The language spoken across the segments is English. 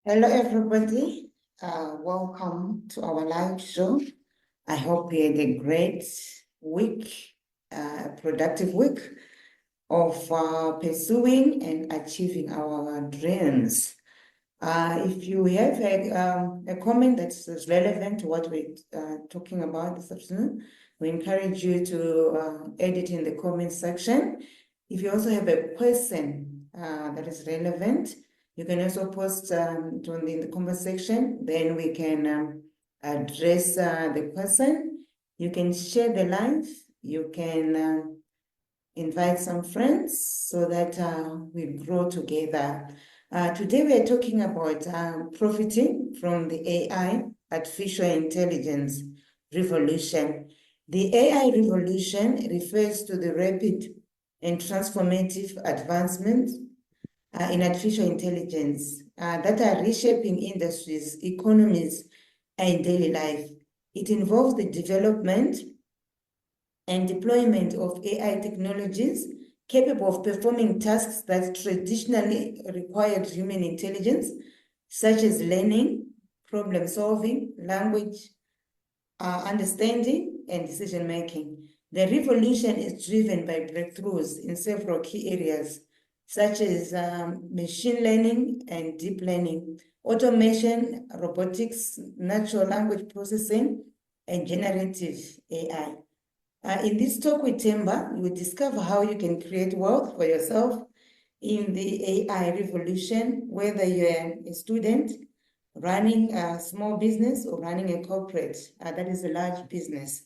Hello, everybody. Welcome to our live show. I hope you had a great week, a productive week of pursuing and achieving our dreams. If you have a comment that's relevant to what we're talking about this afternoon, we encourage you to add it in the comment section. If you also have a question that is relevant, you can also post it in the comment section. Then we can address the person. You can share the live. You can invite some friends so that we grow together. Today we are talking about profiting from the AI, artificial intelligence revolution. The AI revolution refers to the rapid and transformative advancements in artificial intelligence that are reshaping industries, economies, and daily life. It involves the development and deployment of AI technologies capable of performing tasks that traditionally required human intelligence, such as learning, problem solving, language understanding, and decision making. The revolution is driven by breakthroughs in several key areas, such as machine learning and deep learning, automation, robotics, natural language processing, and generative AI. In this talk with Temba, you will discover how you can create wealth for yourself in the AI revolution, whether you're a student running a small business or running a corporate that is a large business.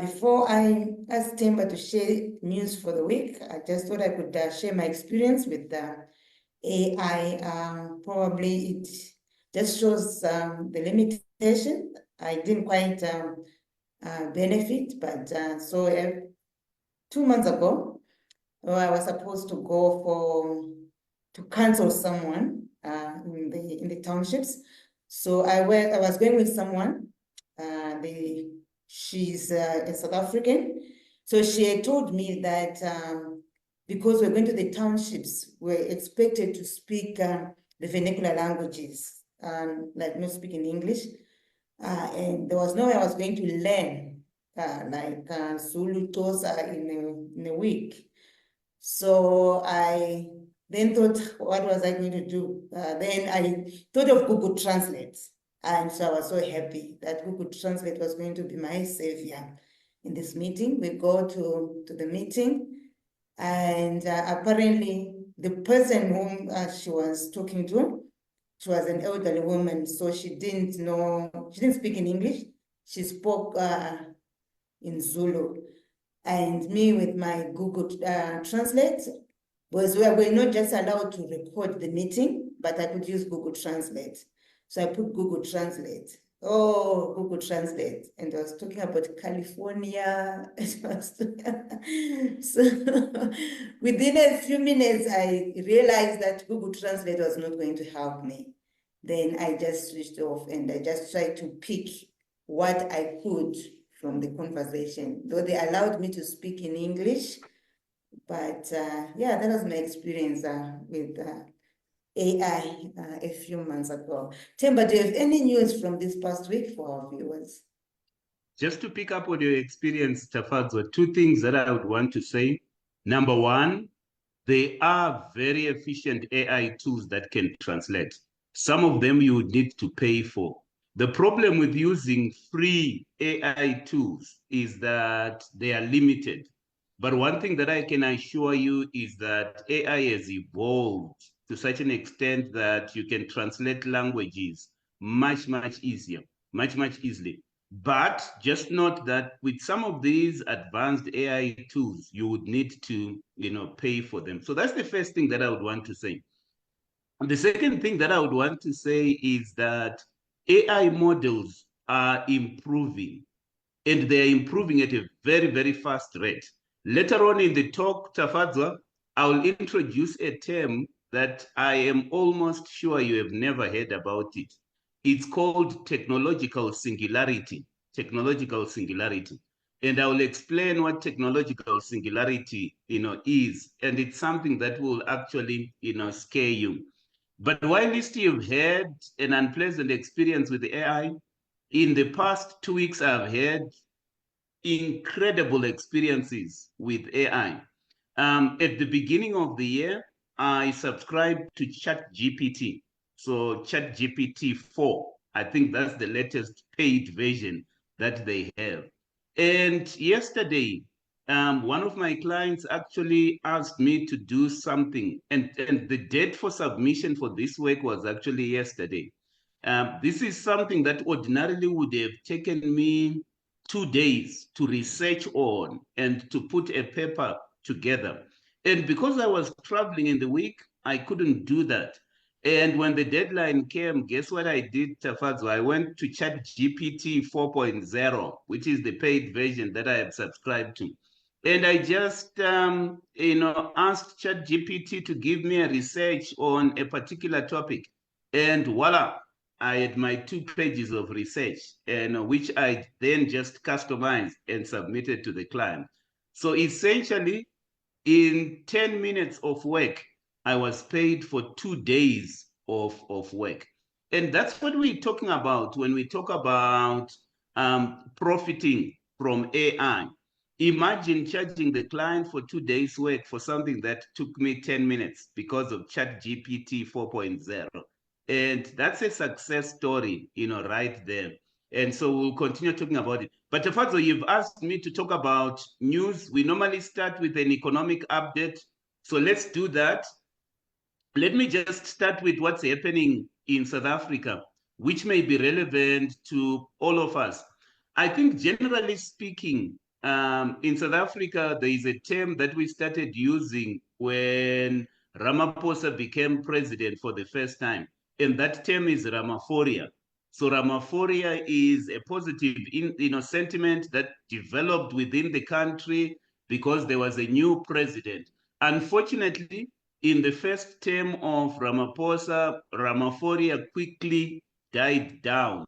Before I ask Temba to share news for the week, I just thought I could share my experience with AI. Probably it just shows the limitation. I didn't quite benefit, but 2 months ago, I was supposed to go to counsel someone in the townships. So I was going with someone. She's a South African. So she had told me that because we're going to the townships, we're expected to speak the vernacular languages, like not speaking English. And there was no way I was going to learn Zulu Tosa in a week. So I then thought, what was I going to do? Then I thought of Google Translate. And so I was so happy that Google Translate was going to be my savior in this meeting. We go to the meeting, and apparently the person whom she was talking to, she was an elderly woman, so she didn't speak in English. She spoke in Zulu. And me with my Google Translate, was we were not just allowed to record the meeting, but I could use Google Translate. So I put Google Translate. Oh, Google Translate. And I was talking about California. So within a few minutes, I realized that Google Translate was not going to help me. Then I just switched off and I just tried to pick what I could from the conversation, though they allowed me to speak in English. But yeah, that was my experience with AI a few months ago. Temba, do you have any news from this past week for our viewers? Just to pick up on your experience, Tafadzwa, two things that I would want to say. Number one, they are very efficient AI tools that can translate. Some of them you would need to pay for. The problem with using free AI tools is that they are limited. But one thing that I can assure you is that AI has evolved to such an extent that you can translate languages much, much easier, much, much easily. But just note that with some of these advanced AI tools, you would need to, pay for them. So that's the first thing that I would want to say. And the second thing that I would want to say is that AI models are improving, and they're improving at a very, very fast rate. Later on in the talk, Tafadzwa, I will introduce a term that I am almost sure you have never heard about it. It's called technological singularity. Technological singularity. And I will explain what technological singularity, is. And it's something that will actually, scare you. But while least you've had an unpleasant experience with the AI, in the past 2 weeks, I've had incredible experiences with AI. At the beginning of the year, I subscribed to ChatGPT. So ChatGPT 4, I think that's the latest paid version that they have. And yesterday, one of my clients actually asked me to do something, and the date for submission for this work was actually yesterday. This is something that ordinarily would have taken me 2 days to research on and to put a paper together. And because I was traveling in the week, I couldn't do that. And when the deadline came, guess what I did, Tafazo? I went to ChatGPT 4.0, which is the paid version that I have subscribed to. And I just, asked ChatGPT to give me a research on a particular topic. And voila, I had my 2 pages of research, and which I then just customized and submitted to the client. So essentially, in 10 minutes of work, I was paid for 2 days of work. And that's what we're talking about when we talk about profiting from AI. Imagine charging the client for 2 days' work for something that took me 10 minutes because of ChatGPT 4.0. And that's a success story, right there. And so we'll continue talking about it. But Tafazo, you've asked me to talk about news. We normally start with an economic update. So let's do that. Let me just start with what's happening in South Africa, which may be relevant to all of us. I think generally speaking, in South Africa, there is a term that we started using when Ramaphosa became president for the first time, and that term is Ramaphoria. So Ramaphoria is a positive sentiment that developed within the country because there was a new president. Unfortunately, in the first term of Ramaphosa, Ramaphoria quickly died down.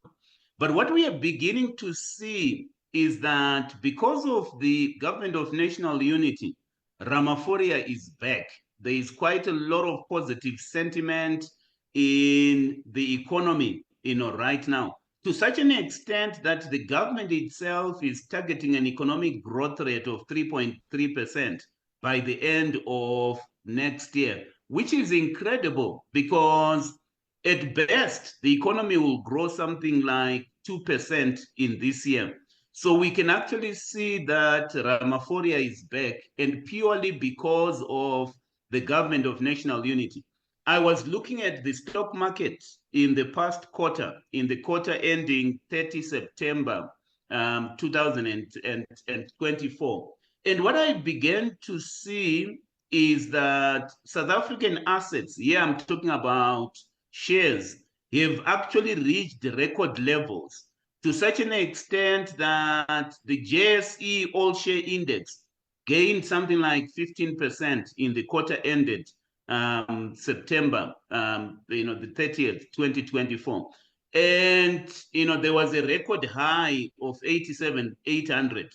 But what we are beginning to see is that because of the government of national unity, Ramaphoria is back. There is quite a lot of positive sentiment in the economy, right now, to such an extent that the government itself is targeting an economic growth rate of 3.3% by the end of next year, which is incredible because at best, the economy will grow something like 2% in this year. So we can actually see that Ramaphoria is back, and purely because of the government of national unity. I was looking at the stock market in the past quarter, in the quarter ending 30 September 2024. And what I began to see is that South African assets, here I'm talking about shares, have actually reached record levels to such an extent that the JSE All Share Index gained something like 15% in the quarter ended September, the 30th, 2024. And, there was a record high of 87,800,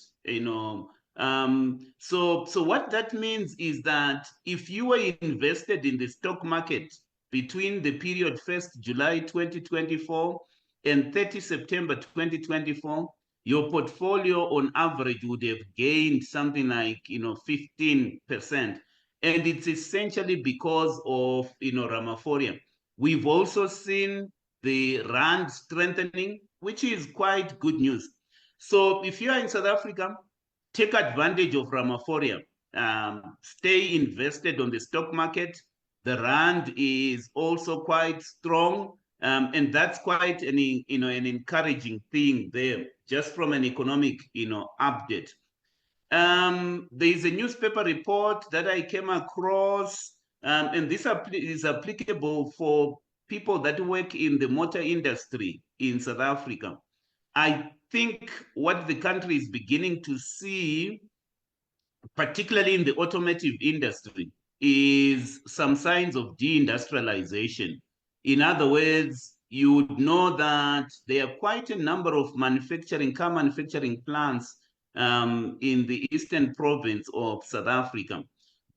so what that means is that if you were invested in the stock market between the period 1st July 2024 and 30 September 2024, your portfolio on average would have gained something like 15%. And it's essentially because of Ramaphoria. We've also seen the rand strengthening, which is quite good news. So if you are in South Africa, take advantage of Ramaphoria. Stay invested on the stock market. The rand is also quite strong, and that's quite an encouraging thing there, just from an economic update. There is a newspaper report that I came across, and this is applicable for people that work in the motor industry in South Africa. I think what the country is beginning to see, particularly in the automotive industry, is some signs of deindustrialization. In other words, you would know that there are quite a number of car manufacturing plants in the eastern province of South Africa.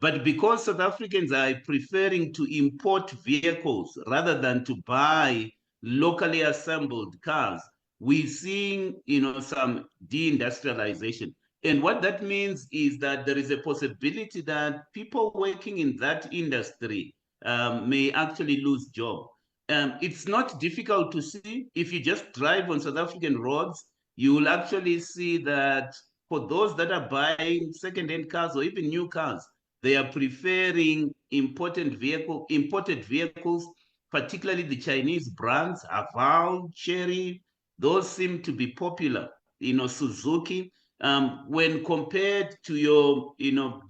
But because South Africans are preferring to import vehicles rather than to buy locally assembled cars, we're seeing, some deindustrialization. And what that means is that there is a possibility that people working in that industry may actually lose jobs. It's not difficult to see. If you just drive on South African roads, you will actually see that for those that are buying second-hand cars or even new cars, they are preferring imported vehicles, particularly the Chinese brands, Haval, Chery. Those seem to be popular. Suzuki. When compared to your,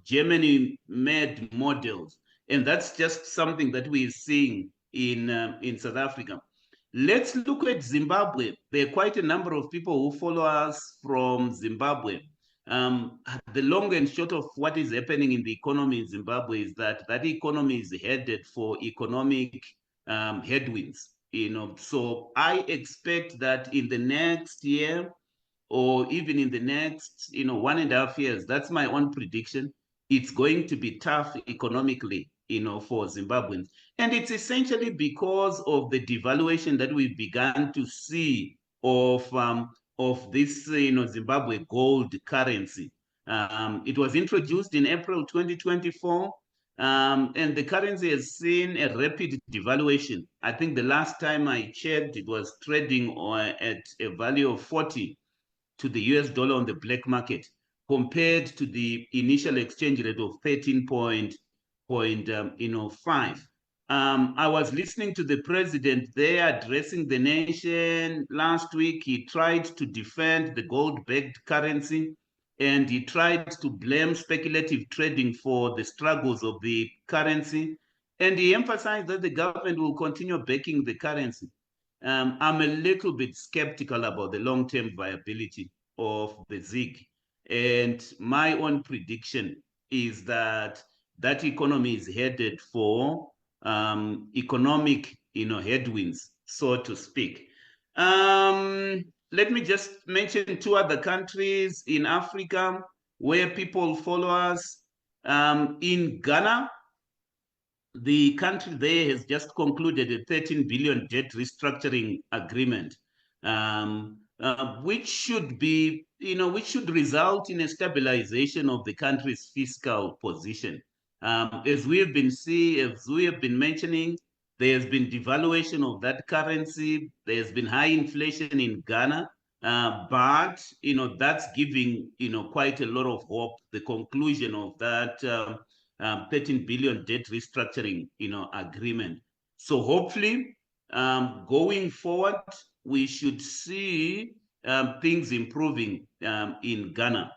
Germany-made models, and that's just something that we're seeing in South Africa. Let's look at Zimbabwe. There are quite a number of people who follow us from Zimbabwe. The long and short of what is happening in the economy in Zimbabwe is that economy is headed for economic headwinds. So I expect that in the next year, or even in the next 1.5 years, that's my own prediction, it's going to be tough economically for Zimbabweans. And it's essentially because of the devaluation that we began to see of this Zimbabwe gold currency. It was introduced in April 2024. And the currency has seen a rapid devaluation. I think the last time I checked, it was trading at a value of 40 to the US dollar on the black market, compared to the initial exchange rate of 13.5. I was listening to the president there addressing the nation last week. He tried to defend the gold-backed currency, and he tried to blame speculative trading for the struggles of the currency. And he emphasized that the government will continue backing the currency. I'm a little bit skeptical about the long-term viability of the ZiG. And my own prediction is that economy is headed for economic headwinds, so to speak. Let me just mention 2 other countries in Africa where people follow us. In Ghana, the country there has just concluded a 13 billion debt restructuring agreement, which should be, which should result in a stabilization of the country's fiscal position. As we have been mentioning, there has been devaluation of that currency. There's been high inflation in Ghana, but that's giving quite a lot of hope. The conclusion of that 13 billion debt restructuring agreement. So hopefully, going forward, we should see things improving in Ghana.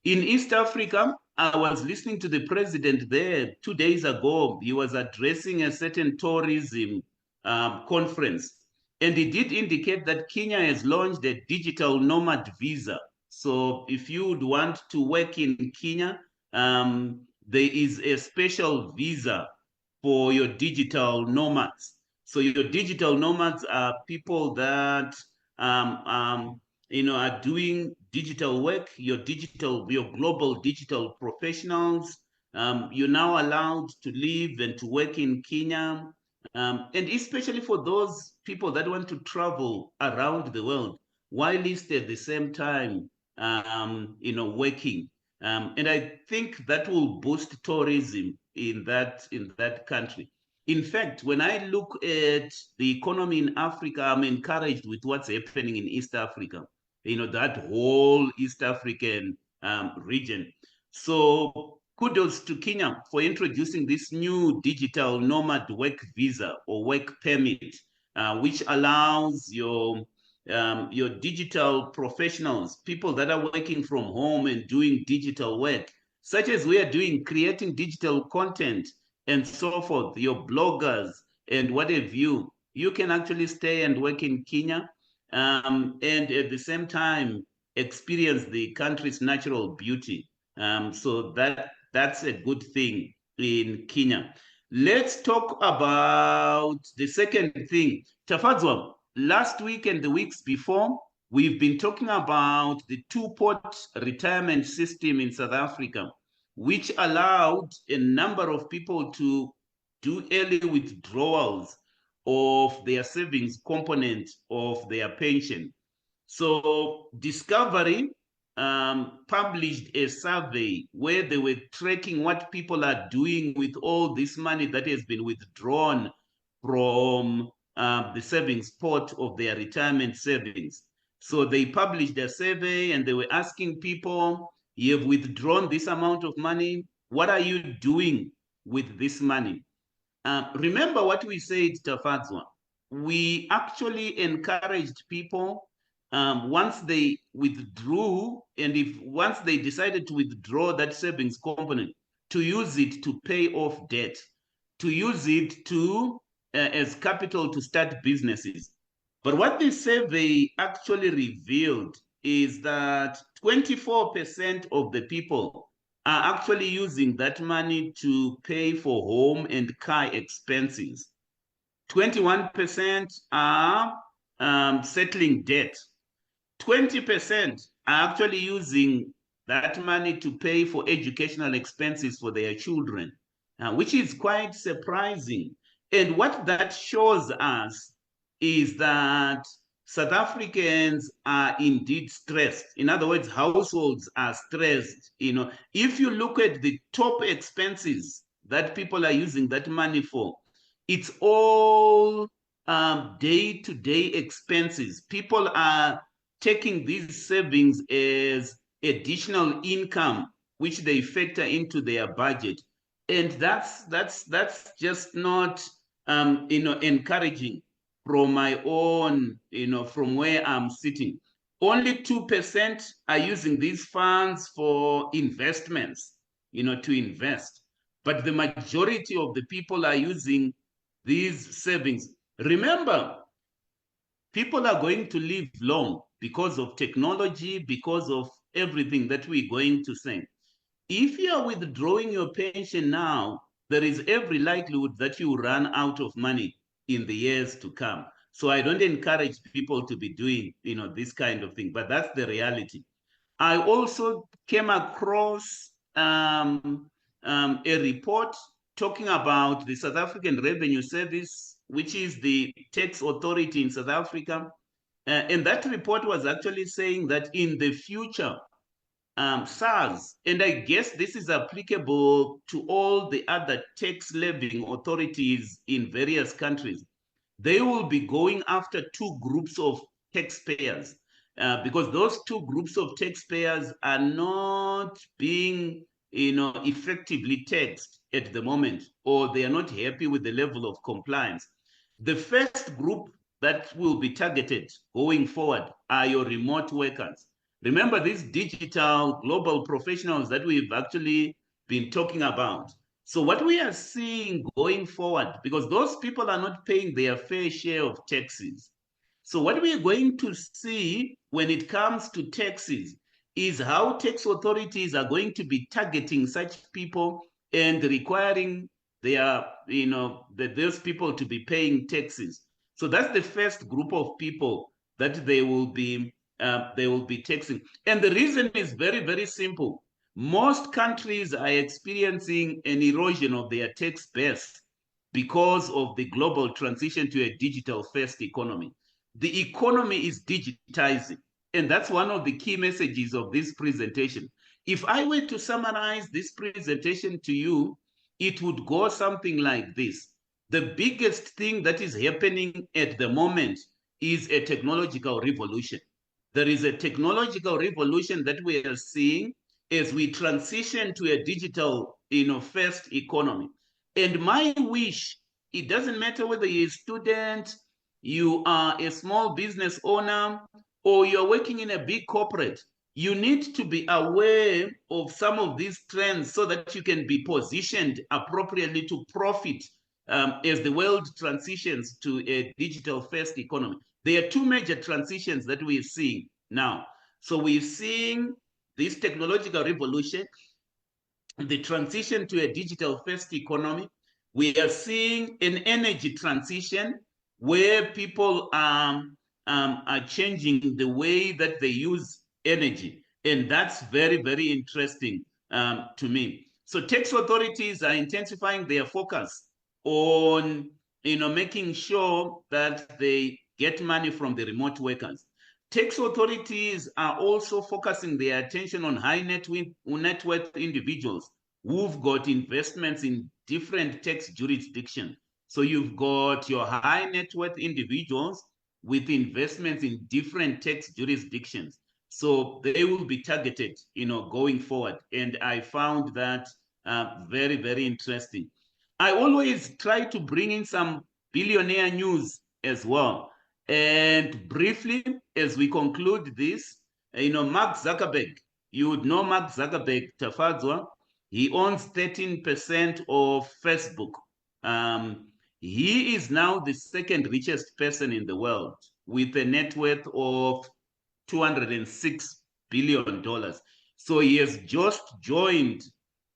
In East Africa, I was listening to the president there 2 days ago. He was addressing a certain tourism conference, and he did indicate that Kenya has launched a digital nomad visa. So if you would want to work in Kenya, there is a special visa for your digital nomads. So your digital nomads are people that are doing digital work. Your global digital professionals. You're now allowed to live and to work in Kenya, and especially for those people that want to travel around the world whilst at the same time, working. And I think that will boost tourism in that country. In fact, when I look at the economy in Africa, I'm encouraged with what's happening in East Africa, that whole East African region. So kudos to Kenya for introducing this new digital nomad work visa or work permit, which allows your digital professionals, people that are working from home and doing digital work, such as we are doing, creating digital content and so forth, your bloggers and what have you, you can actually stay and work in Kenya, and at the same time experience the country's natural beauty. So that's a good thing in Kenya. Let's talk about the second thing. Tafadzwa, last week and the weeks before, we've been talking about the 2-pot retirement system in South Africa. which allowed a number of people to do early withdrawals of their savings component of their pension. So Discovery published a survey where they were tracking what people are doing with all this money that has been withdrawn from the savings pot of their retirement savings. So they published a survey and they were asking people, you have withdrawn this amount of money. What are you doing with this money? Remember what we said, Tafadzwa. We actually encouraged people once they withdrew, and if once they decided to withdraw that savings component, to use it to pay off debt, to use it to as capital to start businesses. But what this survey actually revealed is that 24% of the people are actually using that money to pay for home and car expenses. 21% are settling debt. 20% are actually using that money to pay for educational expenses for their children, which is quite surprising. And what that shows us is that South Africans are indeed stressed. In other words, households are stressed. If you look at the top expenses that people are using that money for, it's all day-to-day expenses. People are taking these savings as additional income, which they factor into their budget. And that's just not encouraging from my own, from where I'm sitting. Only 2% are using these funds for investments, to invest. But the majority of the people are using these savings. Remember, people are going to live long because of technology, because of everything that we're going to say. If you are withdrawing your pension now, there is every likelihood that you run out of money in the years to come. So I don't encourage people to be doing, this kind of thing, but that's the reality. I also came across a report talking about the South African Revenue Service, which is the tax authority in South Africa. And that report was actually saying that in the future, SARS, and I guess this is applicable to all the other tax levying authorities in various countries, they will be going after two groups of taxpayers because those two groups of taxpayers are not being effectively taxed at the moment, or they are not happy with the level of compliance. The first group that will be targeted going forward are your remote workers. Remember these digital global professionals that we've actually been talking about. So what we are seeing going forward, because those people are not paying their fair share of taxes. So what we are going to see when it comes to taxes is how tax authorities are going to be targeting such people and requiring those people to be paying taxes. So that's the first group of people that they will be taxing. And the reason is very, very simple. Most countries are experiencing an erosion of their tax base because of the global transition to a digital first economy. The economy is digitizing, and that's one of the key messages of this presentation. If I were to summarize this presentation to you, it would go something like this. The biggest thing that is happening at the moment is a technological revolution. There is a technological revolution that we are seeing as we transition to a digital, first economy. And my wish, it doesn't matter whether you're a student, you are a small business owner, or you're working in a big corporate, you need to be aware of some of these trends so that you can be positioned appropriately to profit as the world transitions to a digital first economy. There are two major transitions that we're seeing now. So we're seeing this technological revolution, the transition to a digital first economy. We are seeing an energy transition where people are changing the way that they use energy. And that's very, very interesting to me. So tax authorities are intensifying their focus on making sure that they get money from the remote workers. Tax authorities are also focusing their attention on high net worth individuals who've got investments in different tax jurisdictions. So you've got your high net worth individuals with investments in different tax jurisdictions. So they will be targeted, going forward. And I found that very, very interesting. I always try to bring in some billionaire news as well. And briefly, as we conclude this, Mark Zuckerberg, you would know Mark Zuckerberg, Tafadzwa, he owns 13% of Facebook. He is now the second richest person in the world with a net worth of $206 billion. So he has just joined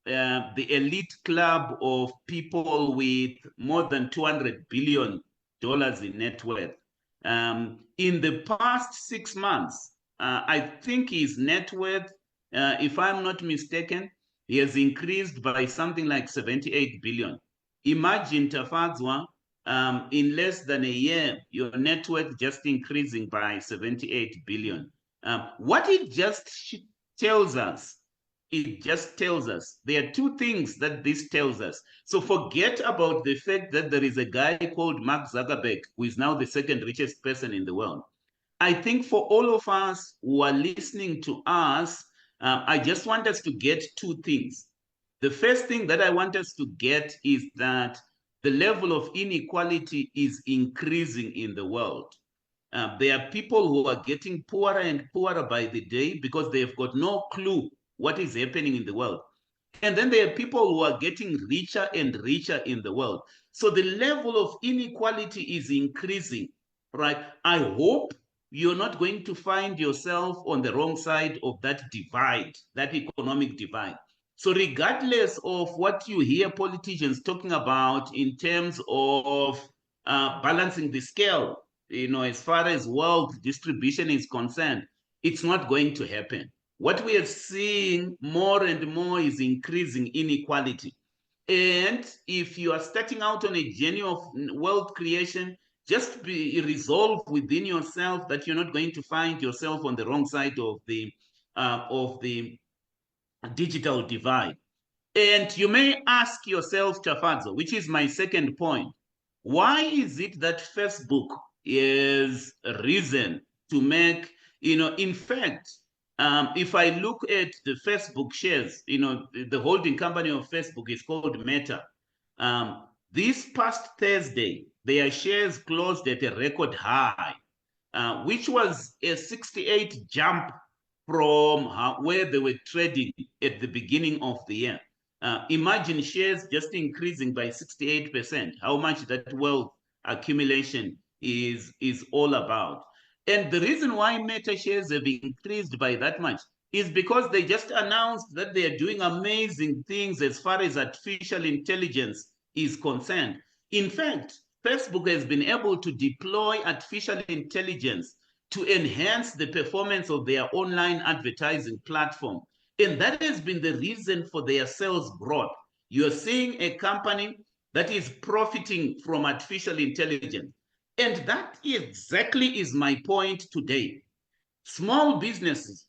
the elite club of people with more than $200 billion in net worth. In the past 6 months, I think his net worth, if I'm not mistaken, he has increased by something like 78 billion. Imagine, Tafadzwa, in less than a year, your net worth just increasing by 78 billion. What it just tells us, there are two things that this tells us. So forget about the fact that there is a guy called Mark Zuckerberg, who is now the second richest person in the world. I think for all of us who are listening to us, I just want us to get two things. The first thing that I want us to get is that the level of inequality is increasing in the world. There are people who are getting poorer and poorer by the day because they've got no clue what is happening in the world. And then there are people who are getting richer and richer in the world. So the level of inequality is increasing, right? I hope you're not going to find yourself on the wrong side of that divide, that economic divide. So regardless of what you hear politicians talking about in terms of balancing the scale, as far as wealth distribution is concerned, it's not going to happen. What we are seeing more and more is increasing inequality. And if you are starting out on a journey of wealth creation, just be resolved within yourself that you're not going to find yourself on the wrong side of the digital divide. And you may ask yourself, Tafadzo, which is my second point, why is it that Facebook is risen to make, in fact, if I look at the Facebook shares, the holding company of Facebook is called Meta. This past Thursday, their shares closed at a record high, which was a 68 jump from where they were trading at the beginning of the year. Imagine shares just increasing by 68%, how much that wealth accumulation is all about. And the reason why Meta shares have increased by that much is because they just announced that they are doing amazing things as far as artificial intelligence is concerned. In fact, Facebook has been able to deploy artificial intelligence to enhance the performance of their online advertising platform. And that has been the reason for their sales growth. You're seeing a company that is profiting from artificial intelligence. And that exactly is my point today. Small businesses,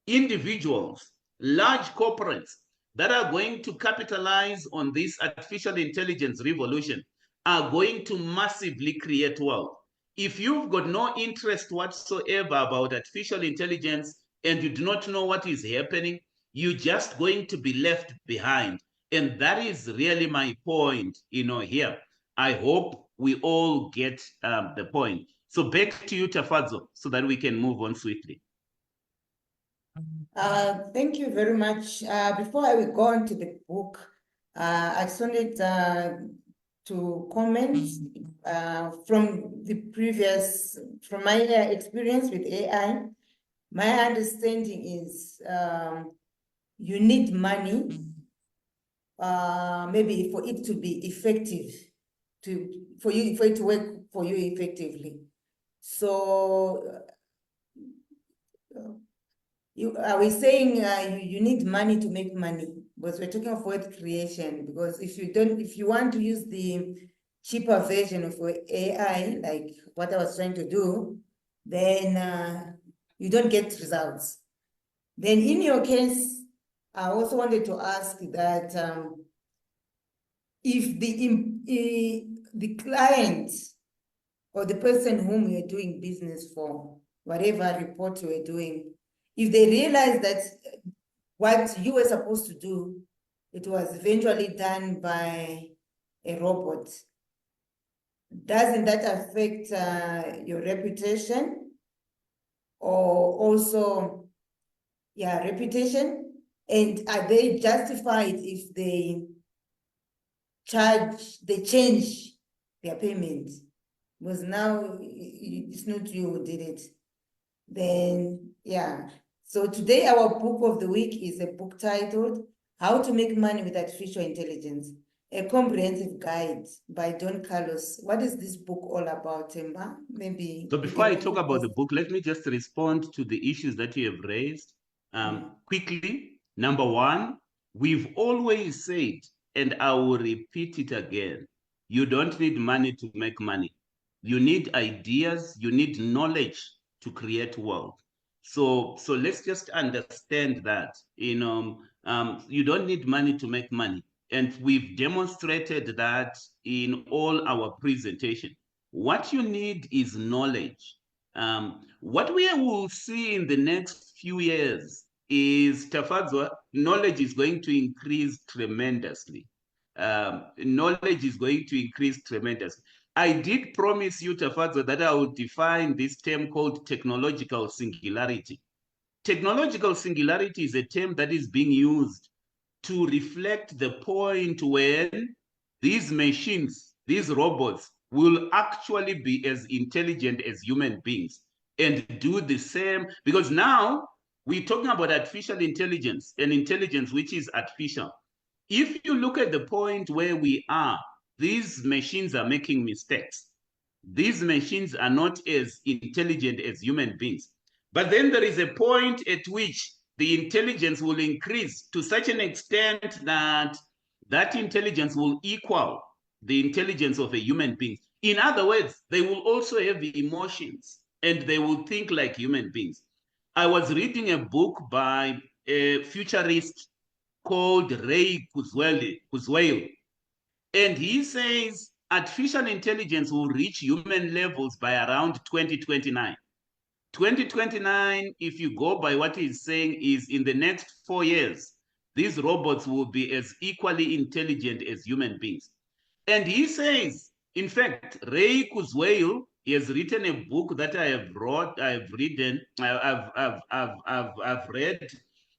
individuals, large corporates that are going to capitalize on this artificial intelligence revolution are going to massively create wealth. If you've got no interest whatsoever about artificial intelligence and you do not know what is happening, you're just going to be left behind. And that is really my point, here. I hope we all get the point. So back to you, Tafadzo, so that we can move on swiftly. Thank you very much. Before I will go on to the book, I just wanted to comment from my experience with AI. My understanding is you need money, maybe for it to be effective, for it to work for you effectively. So Are we saying you need money to make money? Because we're talking of wealth creation. Because if you want to use the cheaper version of AI, like what I was trying to do, then you don't get results. Then in your case, I also wanted to ask that if the client or the person whom you're doing business for, whatever report you were doing, if they realize that what you were supposed to do, it was eventually done by a robot, doesn't that affect your reputation? Or also, yeah, reputation? And are they justified if they change their payment? Because now it's not you who did it. Then, yeah. So today our book of the week is a book titled How to Make Money with Artificial Intelligence, a Comprehensive Guide by Don Carlos. What is this book all about, Temba? Maybe. So before I talk about the book, let me just respond to the issues that you have raised quickly. Number one, we've always said, and I will repeat it again, you don't need money to make money. You need ideas, you need knowledge to create wealth. So let's just understand that, you don't need money to make money. And we've demonstrated that in all our presentation. What you need is knowledge. What we will see in the next few years is, Tafadzwa, knowledge is going to increase tremendously. Knowledge is going to increase tremendously. I did promise you, Tafadzwa, that I would define this term called technological singularity. Technological singularity is a term that is being used to reflect the point when these machines, these robots, will actually be as intelligent as human beings and do the same. Because now we're talking about artificial intelligence, and intelligence which is artificial. If you look at the point where we are, these machines are making mistakes. These machines are not as intelligent as human beings. But then there is a point at which the intelligence will increase to such an extent that that intelligence will equal the intelligence of a human being. In other words, they will also have emotions and they will think like human beings. I was reading a book by a futurist called Ray Kurzweil, and he says artificial intelligence will reach human levels by around 2029. 2029, if you go by what he's saying, is in the next 4 years, these robots will be as equally intelligent as human beings. And he says, in fact, Ray Kurzweil, he has written a book that I've read,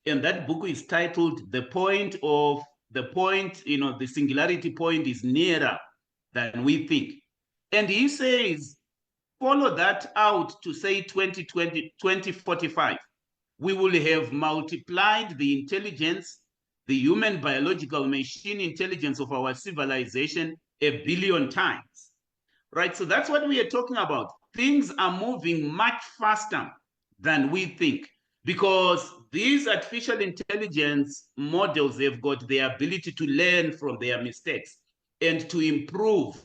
and that book is titled The Singularity Point is Nearer Than We Think. And he says, follow that out to say 2045, we will have multiplied the intelligence, the human biological machine intelligence of our civilization 1 billion times, right? So that's what we are talking about. Things are moving much faster than we think because these artificial intelligence models, they've got the ability to learn from their mistakes and to improve,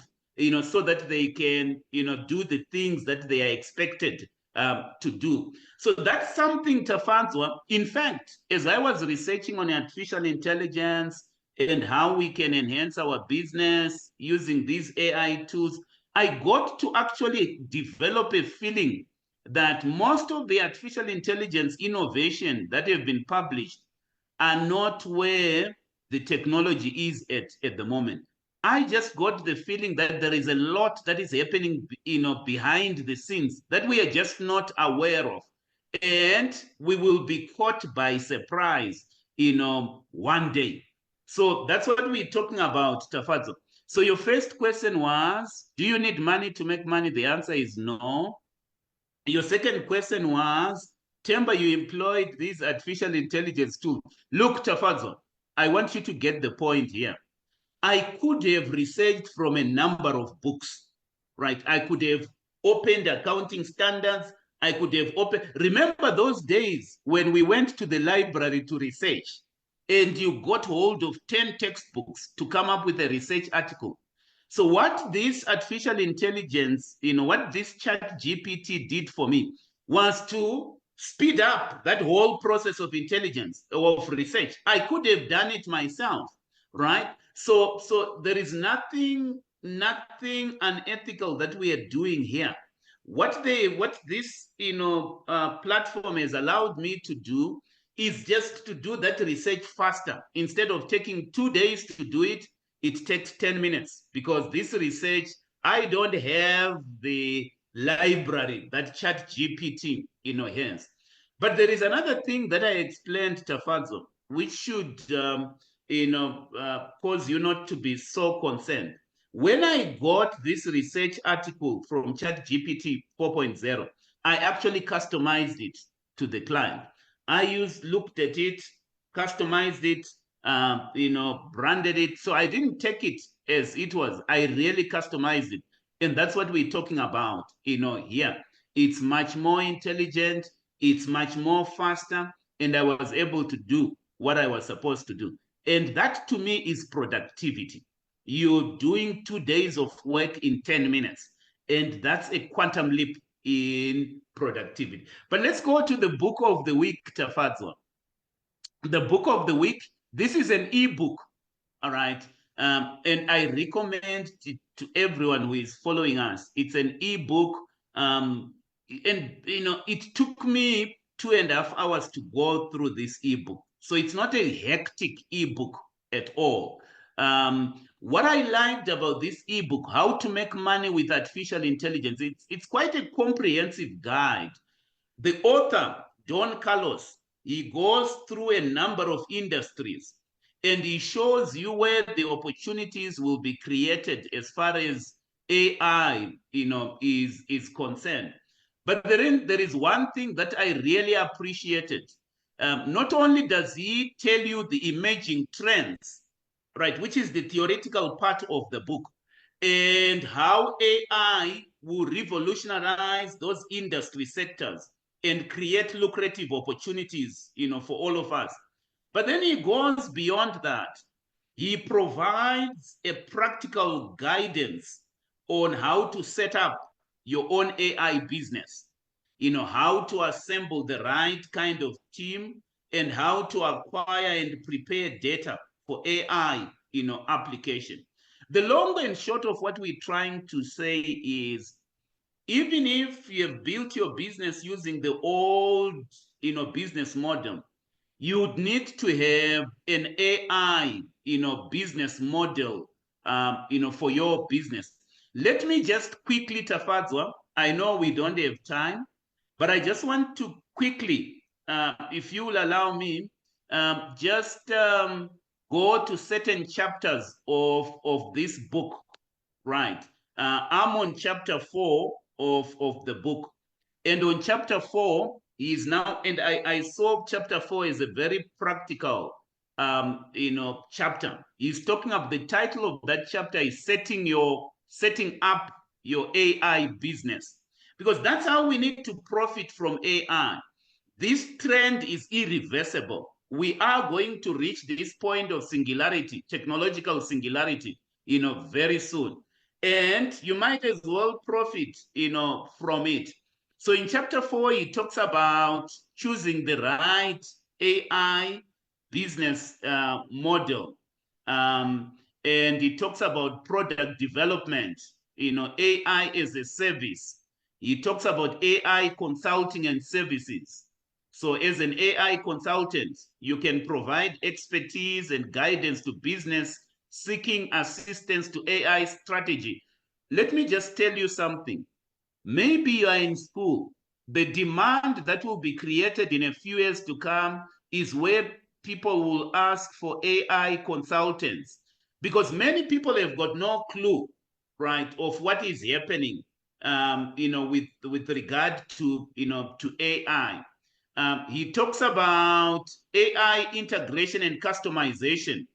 so that they can, do the things that they are expected to do. So that's something, Tafanzwa. In fact, as I was researching on artificial intelligence and how we can enhance our business using these AI tools, I got to actually develop a feeling that most of the artificial intelligence innovation that have been published are not where the technology is at the moment. I just got the feeling that there is a lot that is happening, behind the scenes that we are just not aware of. And we will be caught by surprise, one day. So that's what we're talking about, Tafadzo. So your first question was, do you need money to make money? The answer is no. Your second question was, Temba, you employed these artificial intelligence tools. Look, Tafadzo, I want you to get the point here. I could have researched from a number of books, right? I could have opened accounting standards. I could have opened. Remember those days when we went to the library to research and you got hold of 10 textbooks to come up with a research article. So what this artificial intelligence, what this chat GPT did for me was to speed up that whole process of intelligence, of research. I could have done it myself, right? So there is nothing unethical that we are doing here. What this platform has allowed me to do is just to do that research faster. Instead of taking 2 days to do it, it takes 10 minutes, because this research, I don't have the library that chat GPT has. But there is another thing that I explained, Tafazo, which should cause you not to be so concerned. When I got this research article from ChatGPT 4.0, I actually customized it to the client. I looked at it, customized it, branded it. So I didn't take it as it was. I really customized it. And that's what we're talking about, here. It's much more intelligent, it's much more faster, and I was able to do what I was supposed to do. And that to me is productivity. You're doing 2 days of work in 10 minutes, and that's a quantum leap in productivity. But let's go to the book of the week, Tafazo. The book of the week, this is an ebook, all right? And I recommend it to everyone who is following us. It's an ebook, and it took me 2.5 hours to go through this ebook. So it's not a hectic ebook at all. What I liked about this ebook, How to Make Money with Artificial Intelligence, it's quite a comprehensive guide. The author, Don Carlos, he goes through a number of industries, and he shows you where the opportunities will be created as far as AI, is concerned. But there is one thing that I really appreciated. Not only does he tell you the emerging trends, right, which is the theoretical part of the book, and how AI will revolutionize those industry sectors and create lucrative opportunities, for all of us. But then he goes beyond that. He provides a practical guidance on how to set up your own AI business, how to assemble the right kind of team, and how to acquire and prepare data for AI, application. The long and short of what we're trying to say is, even if you have built your business using the old, business model, you'd need to have an AI, business model, for your business. Let me just quickly, Tafadzwa, I know we don't have time, but I just want to quickly, if you will allow me, just go to certain chapters of this book, right? I'm on chapter 4 of the book. And on chapter 4, he is now, and I saw chapter 4 is a very practical, chapter. He's talking about, the title of that chapter is setting up your AI business, because that's how we need to profit from AI. This trend is irreversible. We are going to reach this point of singularity, technological singularity, very soon. And you might as well profit, from it. So in chapter 4, he talks about choosing the right AI business model. And he talks about product development, AI as a service. He talks about AI consulting and services. So as an AI consultant, you can provide expertise and guidance to business seeking assistance to AI strategy. Let me just tell you something. Maybe you are in school. The demand that will be created in a few years to come is where people will ask for AI consultants, because many people have got no clue, right, of what is happening, with regard to, to AI. He talks about AI integration and customization,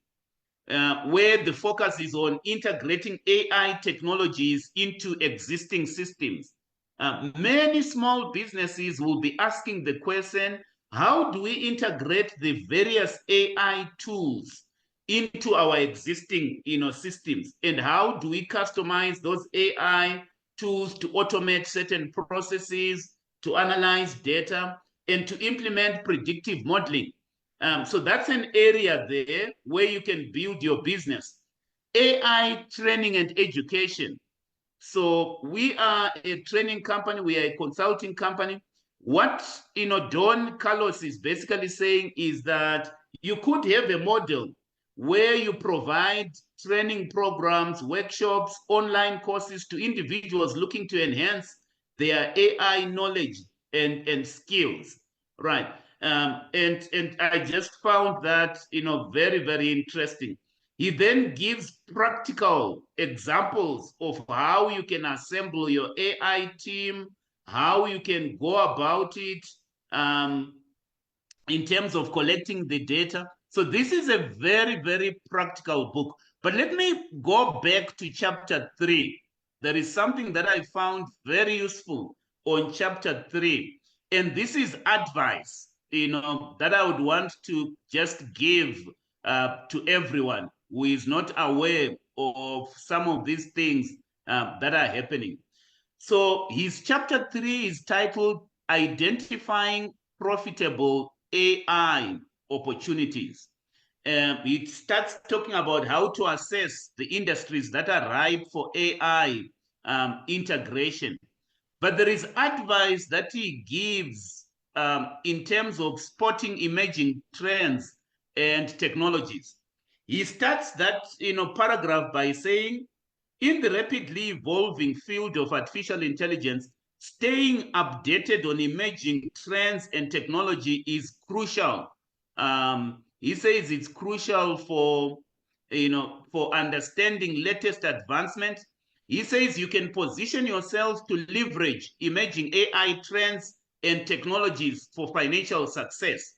where the focus is on integrating AI technologies into existing systems. Many small businesses will be asking the question, how do we integrate the various AI tools into our existing systems? And how do we customize those AI tools to automate certain processes, to analyze data, and to implement predictive modeling? So that's an area there where you can build your business. AI training and education. So we are a training company, we are a consulting company. What Don Carlos is basically saying is that you could have a model where you provide training programs, workshops, online courses to individuals looking to enhance their AI knowledge and skills, right? And I just found that very, very interesting. He then gives practical examples of how you can assemble your AI team, how you can go about it in terms of collecting the data. So this is a very, very practical book. But let me go back to chapter 3. There is something that I found very useful on chapter 3. And this is advice, that I would want to just give to everyone who is not aware of some of these things that are happening. So his chapter 3 is titled Identifying Profitable AI Opportunities. It starts talking about how to assess the industries that are ripe for AI integration. But there is advice that he gives in terms of spotting emerging trends and technologies. He starts that paragraph by saying, in the rapidly evolving field of artificial intelligence, staying updated on emerging trends and technology is crucial. He says it's crucial for understanding latest advancement. He says you can position yourself to leverage emerging AI trends and technologies for financial success.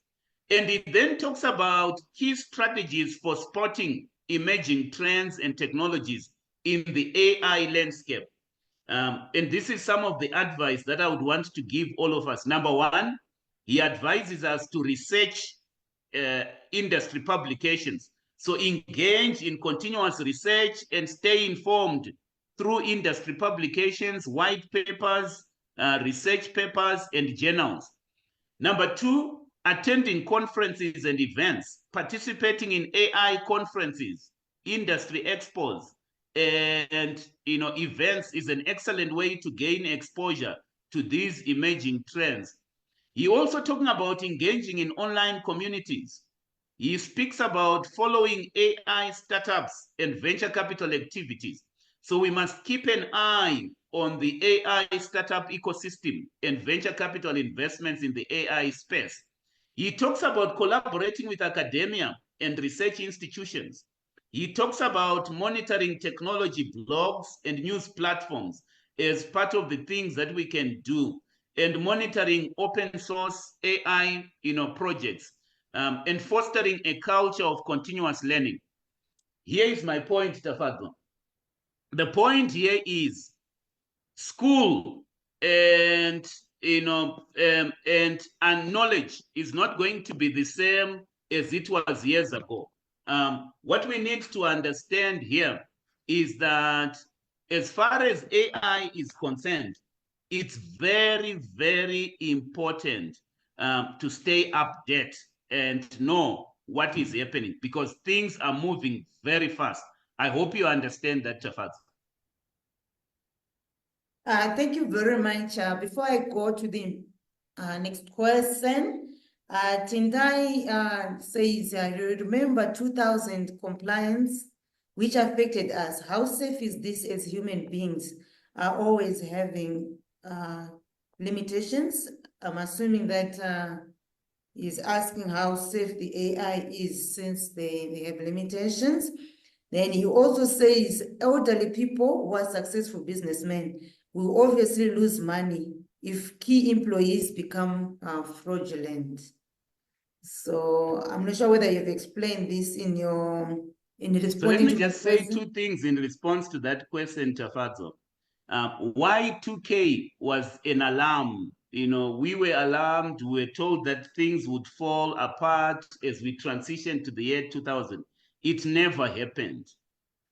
And he then talks about key strategies for spotting emerging trends and technologies in the AI landscape. And this is some of the advice that I would want to give all of us. Number one, he advises us to research industry publications. So engage in continuous research and stay informed through industry publications, white papers, research papers, and journals. Number two, attending conferences and events, participating in AI conferences, industry expos, and events is an excellent way to gain exposure to these emerging trends. He also talking about engaging in online communities. He speaks about following AI startups and venture capital activities. So we must keep an eye on the AI startup ecosystem and venture capital investments in the AI space. He talks about collaborating with academia and research institutions. He talks about monitoring technology blogs and news platforms as part of the things that we can do, and monitoring open source AI projects, and fostering a culture of continuous learning. Here is my point, Tafadlo. The point here is school and and knowledge is not going to be the same as it was years ago. What we need to understand here is that as far as AI is concerned, it's very, very important to stay updated and know what is happening, because things are moving very fast. I hope you understand that, Tafaz. Thank you very much. Before I go to the next question, Tindai says, you remember 2000 compliance, which affected us. How safe is this as human beings are always having limitations? I'm assuming that he's asking how safe the AI is since they have limitations. Then he also says elderly people who are successful businessmen will obviously lose money if key employees become fraudulent. So I'm not sure whether you've explained this in your responding. So let me just say two things in response to that question, Tafazo. Y2K was an alarm. You know, we were alarmed. We were told that things would fall apart as we transitioned to the year 2000. It never happened.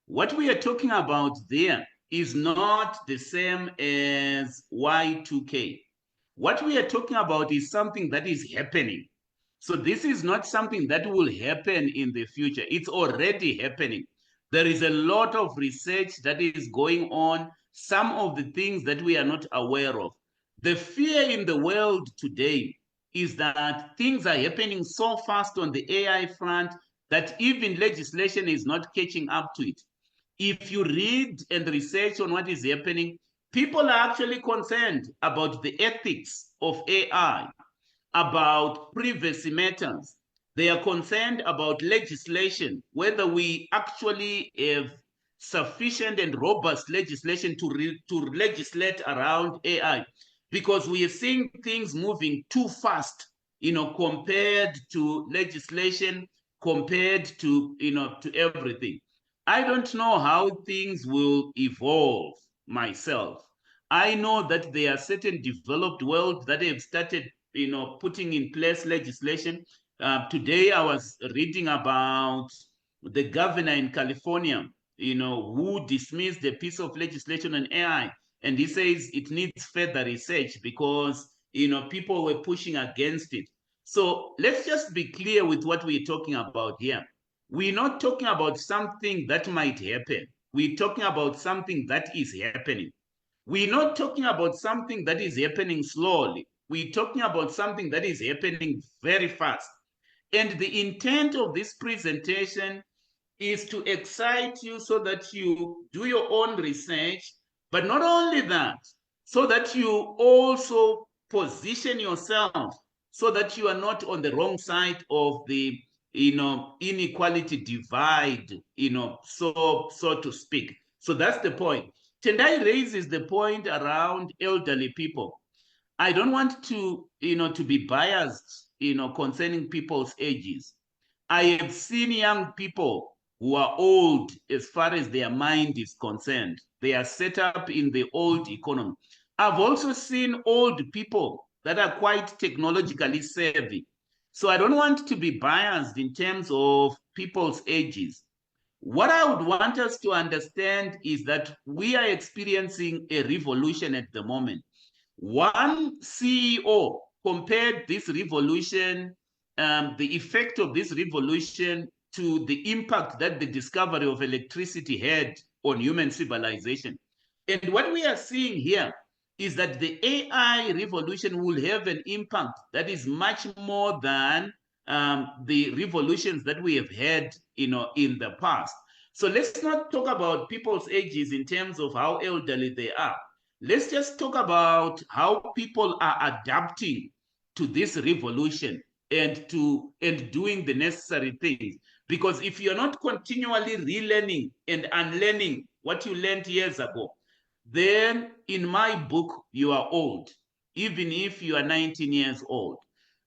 What we are talking about there is not the same as Y2K. What we are talking about is something that is happening. So this is not something that will happen in the future. It's already happening. There is a lot of research that is going on, some of the things that we are not aware of. The fear in the world today is that things are happening so fast on the AI front that even legislation is not catching up to it. If you read and research on what is happening, people are actually concerned about the ethics of AI, about privacy matters. They are concerned about legislation, whether we actually have sufficient and robust legislation to legislate around AI, because we are seeing things moving too fast, you know, compared to legislation, compared to, you know, to everything. I don't know how things will evolve myself. I know that there are certain developed worlds that have started, you know, putting in place legislation. Today, I was reading about the governor in California, you know, who dismissed a piece of legislation on AI, and he says it needs further research because, you know, people were pushing against it. So let's just be clear with what we're talking about here. We're not talking about something that might happen. We're talking about something that is happening. We're not talking about something that is happening slowly. We're talking about something that is happening very fast. And the intent of this presentation is to excite you so that you do your own research, but not only that, so that you also position yourself so that you are not on the wrong side of the, you know, inequality divide, you know, so to speak. So that's the point. Tendai raises the point around elderly people. I don't want to, you know, to be biased, you know, concerning people's ages. I have seen young people who are old as far as their mind is concerned. They are set up in the old economy. I've also seen old people that are quite technologically savvy. So I don't want to be biased in terms of people's ages. What I would want us to understand is that we are experiencing a revolution at the moment. One CEO compared this revolution, the effect of this revolution, to the impact that the discovery of electricity had on human civilization. And what we are seeing here is that the AI revolution will have an impact that is much more than the revolutions that we have had, you know, in the past. So let's not talk about people's ages in terms of how elderly they are. Let's just talk about how people are adapting to this revolution and doing the necessary things. Because if you're not continually relearning and unlearning what you learned years ago, then in my book, you are old, even if you are 19 years old.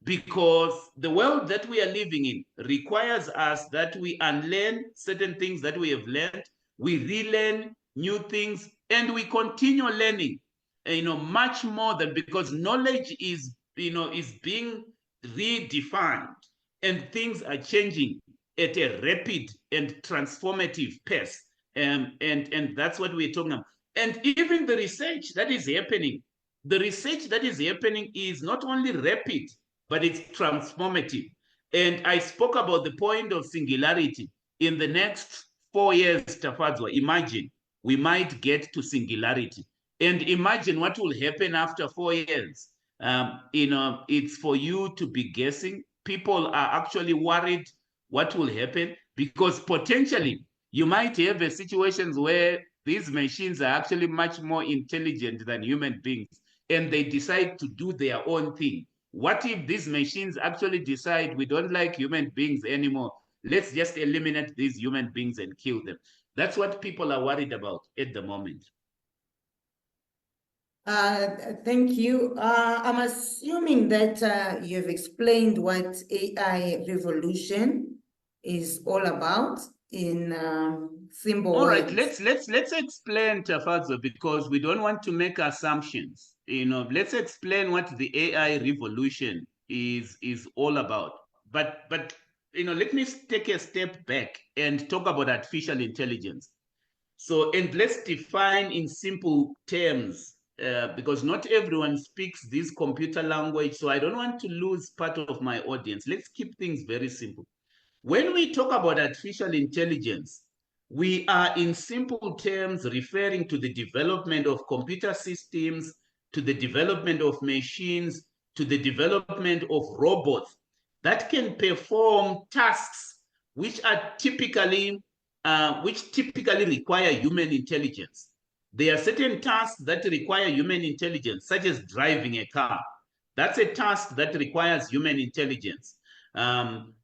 Because the world that we are living in requires us that we unlearn certain things that we have learned, we relearn new things, and we continue learning, you know, much more than, because knowledge is, you know, is being redefined and things are changing at a rapid and transformative pace. And that's what we're talking about. And even the research that is happening, is not only rapid, but it's transformative. And I spoke about the point of singularity. In the next 4 years, Tafadzwa, imagine we might get to singularity. And imagine what will happen after 4 years. You know, it's for you to be guessing. People are actually worried what will happen, because potentially you might have a situations where these machines are actually much more intelligent than human beings, and they decide to do their own thing. What if these machines actually decide we don't like human beings anymore? Let's just eliminate these human beings and kill them. That's what people are worried about at the moment. Thank you. I'm assuming that you've explained what AI revolution is all about. in simple All right, words. let's explain, Tafazo, because we don't want to make assumptions. Let's explain what the AI revolution is all about. But let me take a step back and talk about artificial intelligence. So, and let's define in simple terms, because not everyone speaks this computer language. So I don't want to lose part of my audience. Let's keep things very simple. When we talk about artificial intelligence, we are in simple terms referring to the development of computer systems, to the development of machines, to the development of robots that can perform tasks which are typically require human intelligence. There are certain tasks that require human intelligence, such as driving a car. That's a task that requires human intelligence.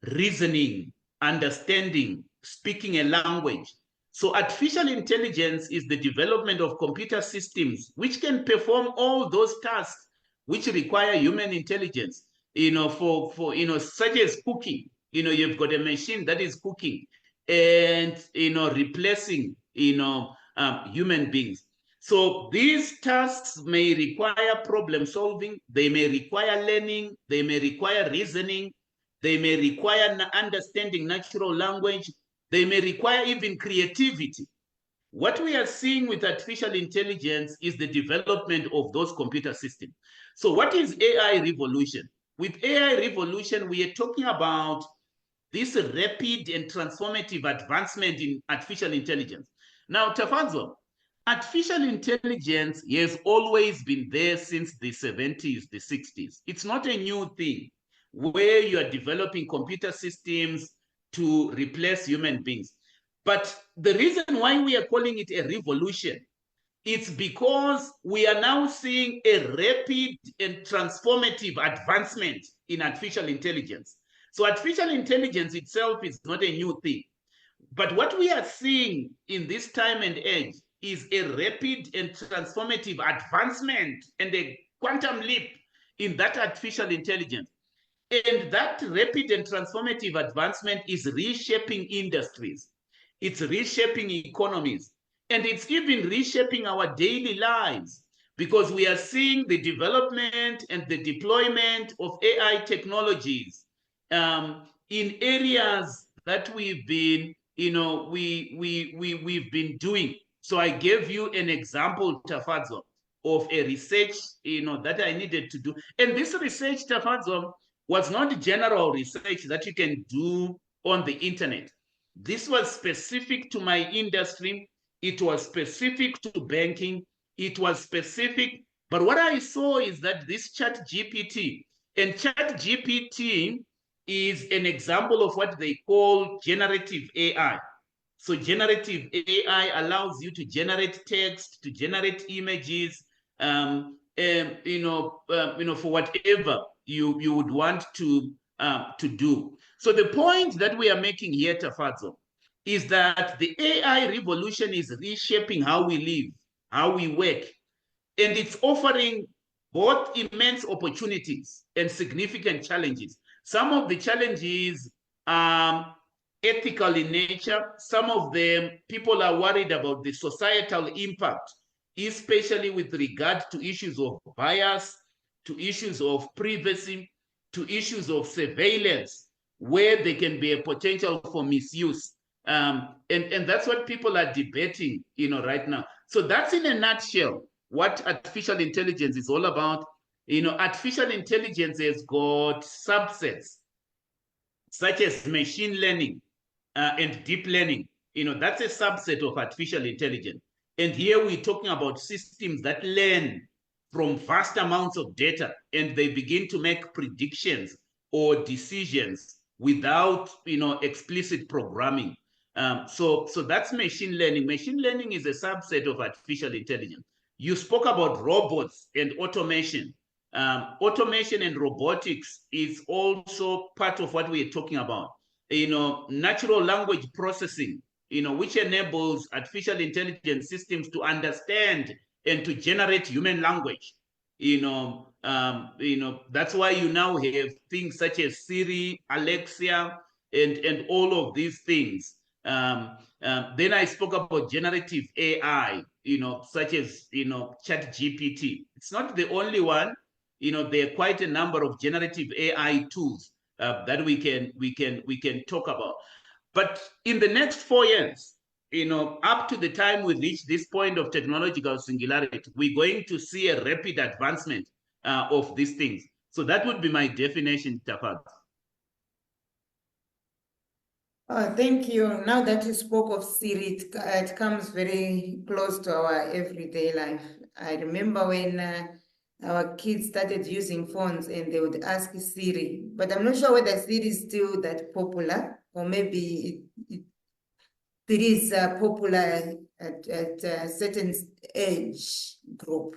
Reasoning, understanding, speaking a language. So artificial intelligence is the development of computer systems which can perform all those tasks which require human intelligence. For such as cooking. You've got a machine that is cooking and replacing human beings. So these tasks may require problem solving, they may require learning, they may require reasoning, they may require understanding natural language, they may require even creativity. What we are seeing with artificial intelligence is the development of those computer systems. So what is AI revolution? With AI revolution, we are talking about this rapid and transformative advancement in artificial intelligence. Now, Tafazo, artificial intelligence has always been there since the 70s, the 60s. It's not a new thing where you are developing computer systems to replace human beings. But the reason why we are calling it a revolution, it's because we are now seeing a rapid and transformative advancement in artificial intelligence. So artificial intelligence itself is not a new thing. But what we are seeing in this time and age is a rapid and transformative advancement and a quantum leap in that artificial intelligence. And that rapid and transformative advancement is reshaping industries. It's reshaping economies. And it's even reshaping our daily lives because we are seeing the development and the deployment of AI technologies in areas that we've been, we've been doing. So I gave you an example, Tafazo, of a research, that I needed to do. And this research, Tafazo, was not general research that you can do on the internet. This was specific to my industry. It was specific to banking. It was specific. But what I saw is that this chat GPT, and chat GPT is an example of what they call generative AI. So generative AI allows you to generate text, to generate images, for whatever you would want to do. So the point that we are making here, Tafazo, is that the AI revolution is reshaping how we live, how we work, and it's offering both immense opportunities and significant challenges. Some of the challenges are ethical in nature. Some of them, people are worried about the societal impact, especially with regard to issues of bias, to issues of privacy, to issues of surveillance, where there can be a potential for misuse. And that's what people are debating, right now. So that's in a nutshell what artificial intelligence is all about. Artificial intelligence has got subsets such as machine learning and deep learning. That's a subset of artificial intelligence. And here we're talking about systems that learn from vast amounts of data and they begin to make predictions or decisions without, explicit programming. So that's machine learning. Machine learning is a subset of artificial intelligence. You spoke about robots and automation. Automation and robotics is also part of what we're talking about. Natural language processing, which enables artificial intelligence systems to understand and to generate human language. That's why you now have things such as Siri, Alexa, and all of these things Then I spoke about generative AI, such as, Chat GPT. It's not the only one. There are quite a number of generative AI tools that we can talk about. But in the next 4 years, up to the time we reach this point of technological singularity, we're going to see a rapid advancement of these things. So that would be my definition, Tafad. Thank you. Now that you spoke of Siri, it comes very close to our everyday life. I remember when our kids started using phones and they would ask Siri, but I'm not sure whether Siri is still that popular, or maybe it is popular at a certain age group.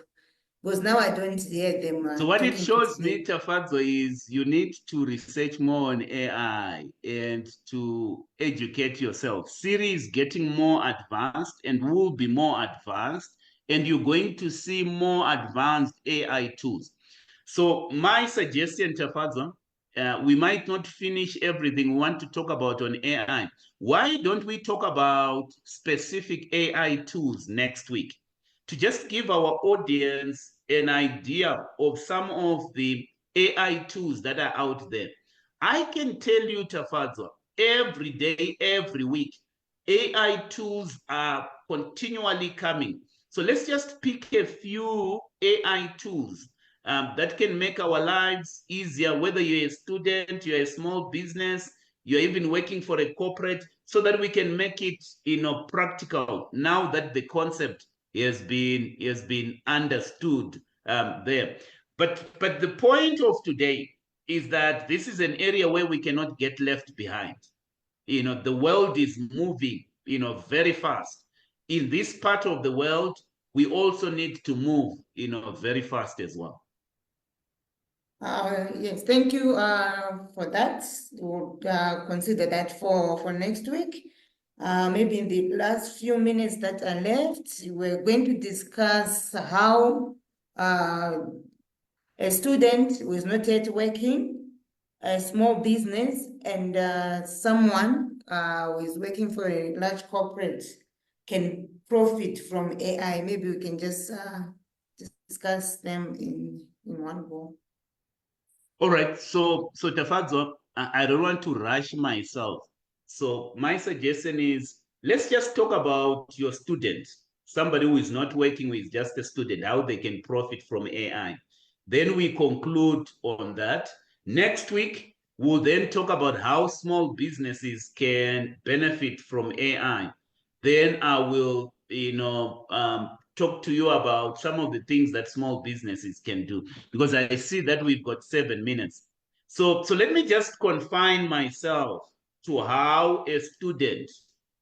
Because now I don't hear them. So what it talking to shows Siri. me, Tafadzo, is you need to research more on AI and to educate yourself. Siri is getting more advanced and will be more advanced, and you're going to see more advanced AI tools. So my suggestion, Tafadzo, we might not finish everything we want to talk about on AI. Why don't we talk about specific AI tools next week to just give our audience an idea of some of the AI tools that are out there? I can tell you, Tafadzo, every day, every week, AI tools are continually coming. So let's just pick a few AI tools that can make our lives easier, whether you're a student, you're a small business, you're even working for a corporate, so that we can make it practical now that the concept has been understood there. But the point of today is that this is an area where we cannot get left behind. The world is moving very fast. In this part of the world, we also need to move very fast as well. Yes, thank you for that. We'll consider that for next week. Maybe in the last few minutes that are left, we're going to discuss how a student who is not yet working, a small business, and someone who is working for a large corporate can profit from AI. Maybe we can just discuss them in one go. All right, so Tafadzo, I don't want to rush myself. So my suggestion is, let's just talk about your student, somebody who is not working, who is just a student, how they can profit from AI. Then we conclude on that. Next week, we'll then talk about how small businesses can benefit from AI. Then I will, talk to you about some of the things that small businesses can do, because I see that we've got 7 minutes. So let me just confine myself to how a student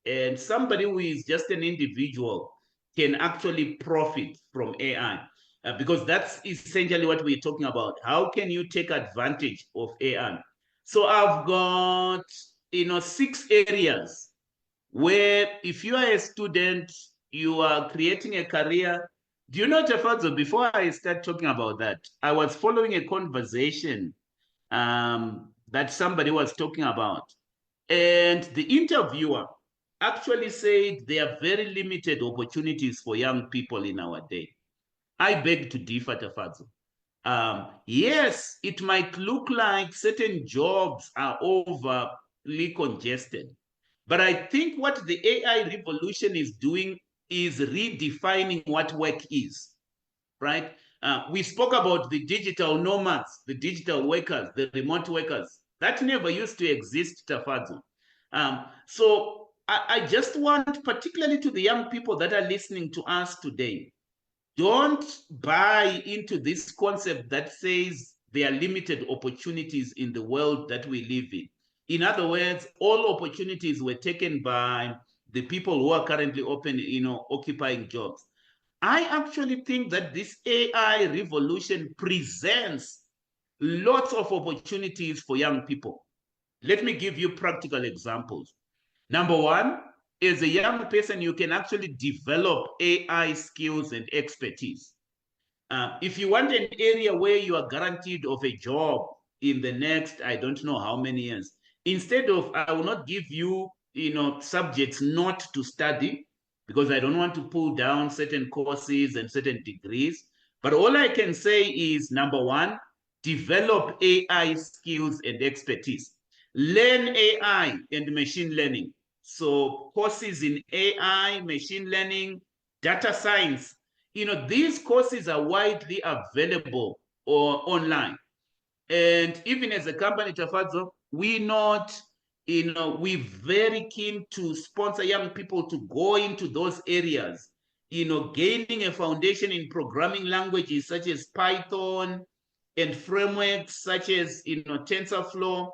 and somebody who is just an individual can actually profit from AI. Because that's essentially what we're talking about. How can you take advantage of AI? So I've got 6 areas where, if you are a student, you are creating a career. Do you know, Tefadzo, before I start talking about that, I was following a conversation that somebody was talking about. And the interviewer actually said there are very limited opportunities for young people in our day. I beg to differ, Tefadzo. Yes, it might look like certain jobs are overly congested, but I think what the AI revolution is doing is redefining what work is, right? We spoke about the digital nomads, the digital workers, the remote workers. That never used to exist, Tafadzo. So I just want, particularly to the young people that are listening to us today, don't buy into this concept that says there are limited opportunities in the world that we live in. In other words, all opportunities were taken by the people who are currently occupying jobs. I actually think that this AI revolution presents lots of opportunities for young people. Let me give you practical examples. Number one, as a young person, you can actually develop AI skills and expertise. If you want an area where you are guaranteed of a job in the next, I don't know how many years, instead of, I will not give you, subjects not to study because I don't want to pull down certain courses and certain degrees. But all I can say is, number one, develop AI skills and expertise. Learn AI and machine learning. So courses in AI, machine learning, data science, these courses are widely available or online. And even as a company, Tafadzo, we're very keen to sponsor young people to go into those areas, gaining a foundation in programming languages such as Python and frameworks such as, TensorFlow.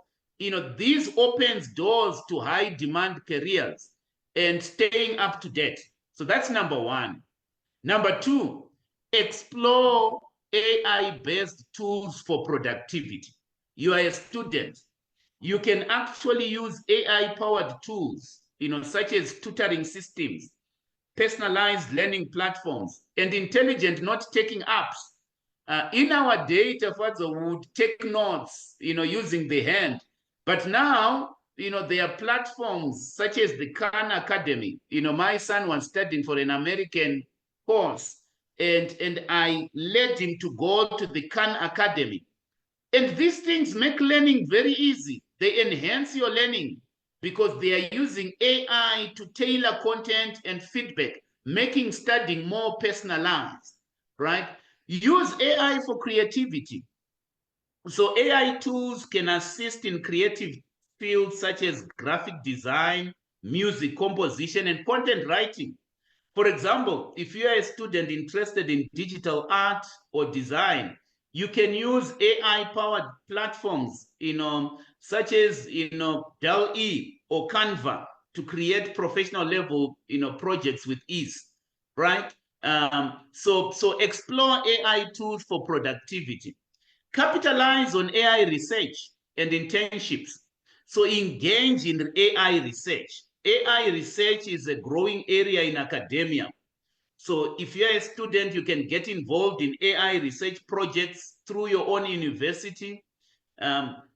This opens doors to high demand careers and staying up to date. So that's number one. Number two, explore AI-based tools for productivity. You are a student. You can actually use AI-powered tools, such as tutoring systems, personalized learning platforms, and intelligent note-taking apps. In our day, Tafadzo would take notes, using the hand. But now, there are platforms such as the Khan Academy. My son was studying for an American course, and I led him to go to the Khan Academy. And these things make learning very easy. They enhance your learning because they are using AI to tailor content and feedback, making studying more personalized, right? Use AI for creativity. So AI tools can assist in creative fields such as graphic design, music composition, and content writing. For example, if you are a student interested in digital art or design, you can use AI-powered platforms, such as, DALL-E or Canva to create professional level, projects with ease, right? So explore AI tools for productivity. Capitalize on AI research and internships. So engage in AI research. AI research is a growing area in academia. So if you're a student, you can get involved in AI research projects through your own university.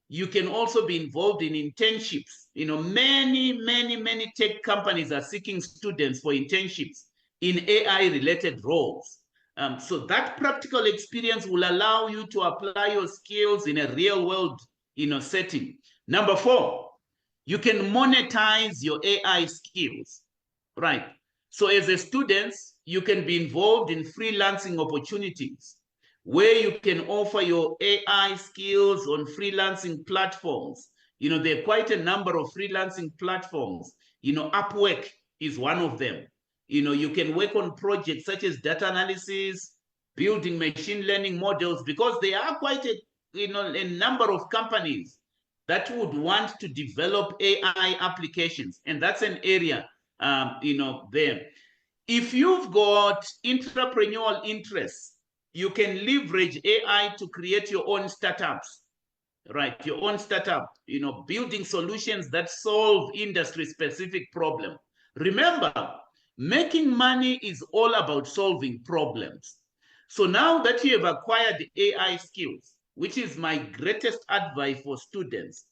You can also be involved in internships. Many tech companies are seeking students for internships in AI-related roles. So that practical experience will allow you to apply your skills in a real-world, setting. Number four, you can monetize your AI skills, right? So as a student, you can be involved in freelancing opportunities where you can offer your AI skills on freelancing platforms. There are quite a number of freelancing platforms. Upwork is one of them. You can work on projects such as data analysis, building machine learning models, because there are quite a number of companies that would want to develop AI applications. And that's an area, there. If you've got entrepreneurial interests, you can leverage AI to create your own startups, right? Your own startup, building solutions that solve industry-specific problems. Remember, making money is all about solving problems. So now that you have acquired AI skills, which is my greatest advice for students,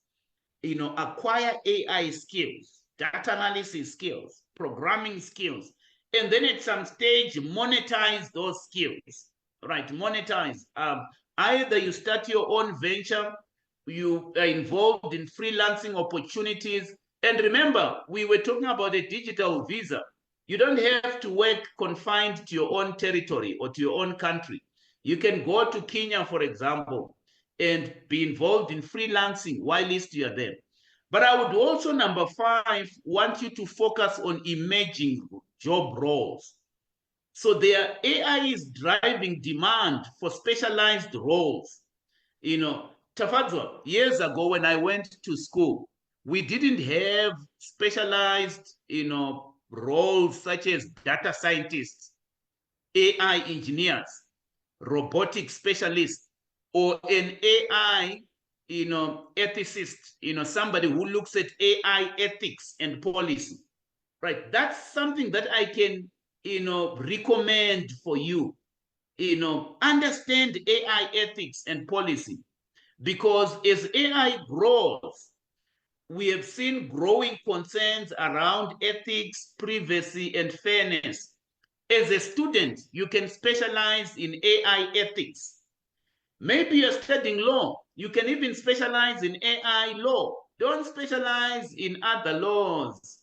acquire AI skills, data analysis skills, programming skills, and then at some stage monetize those skills, right? Monetize. Either you start your own venture, you are involved in freelancing opportunities. And remember, we were talking about a digital visa. You don't have to work confined to your own territory or to your own country. You can go to Kenya, for example, and be involved in freelancing while you are there. But I would also, number five, want you to focus on emerging job roles. So their AI is driving demand for specialized roles. Tafadzwa, years ago when I went to school, we didn't have specialized, roles such as data scientists, AI engineers, robotic specialists, or an AI, ethicist, somebody who looks at AI ethics and policy, right? That's something that I can, recommend for you. Understand AI ethics and policy, because as AI grows, we have seen growing concerns around ethics, privacy, and fairness. As a student, you can specialize in AI ethics. Maybe you're studying law. You can even specialize in AI law. Don't specialize in other laws.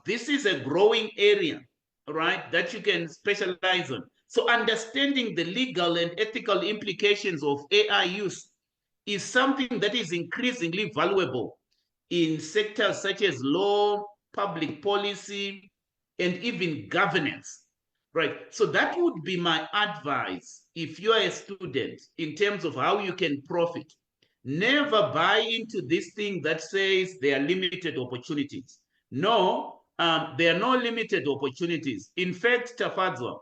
This is a growing area, right, that you can specialize on. So understanding the legal and ethical implications of AI use is something that is increasingly valuable in sectors such as law, public policy, and even governance. Right. So that would be my advice if you are a student in terms of how you can profit. Never buy into this thing that says there are limited opportunities. No, there are no limited opportunities. In fact, Tafadzwa,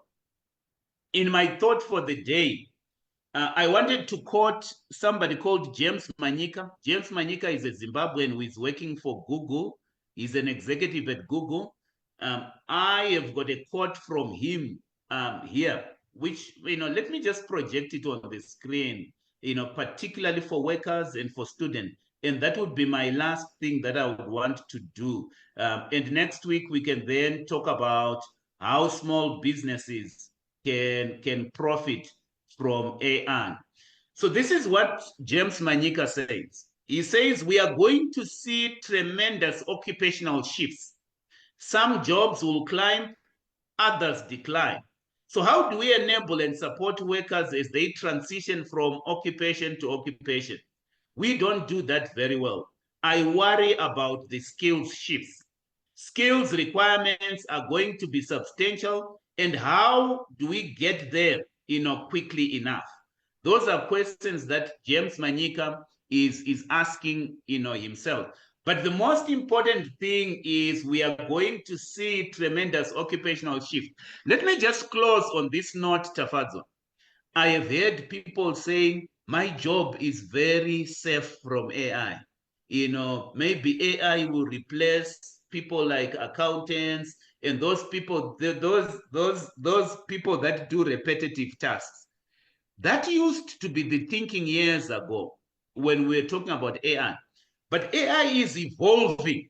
in my thought for the day, I wanted to quote somebody called James Manyika. James Manyika is a Zimbabwean who is working for Google. He's an executive at Google. I have got a quote from him here, which, let me just project it on the screen, particularly for workers and for students. And that would be my last thing that I would want to do. And next week, we can then talk about how small businesses can profit from AI. So this is what James Manyika says. He says, we are going to see tremendous occupational shifts. Some jobs will climb, others decline. So how do we enable and support workers as they transition from occupation to occupation? We don't do that very well. I worry about the skills shifts. Skills requirements are going to be substantial, and how do we get there, quickly enough? Those are questions that James Manyika is asking, himself. But the most important thing is we are going to see tremendous occupational shift. Let me just close on this note, Tafadzo. I have heard people saying, my job is very safe from AI. Maybe AI will replace people like accountants and those people, those people that do repetitive tasks. That used to be the thinking years ago when we were talking about AI. But AI is evolving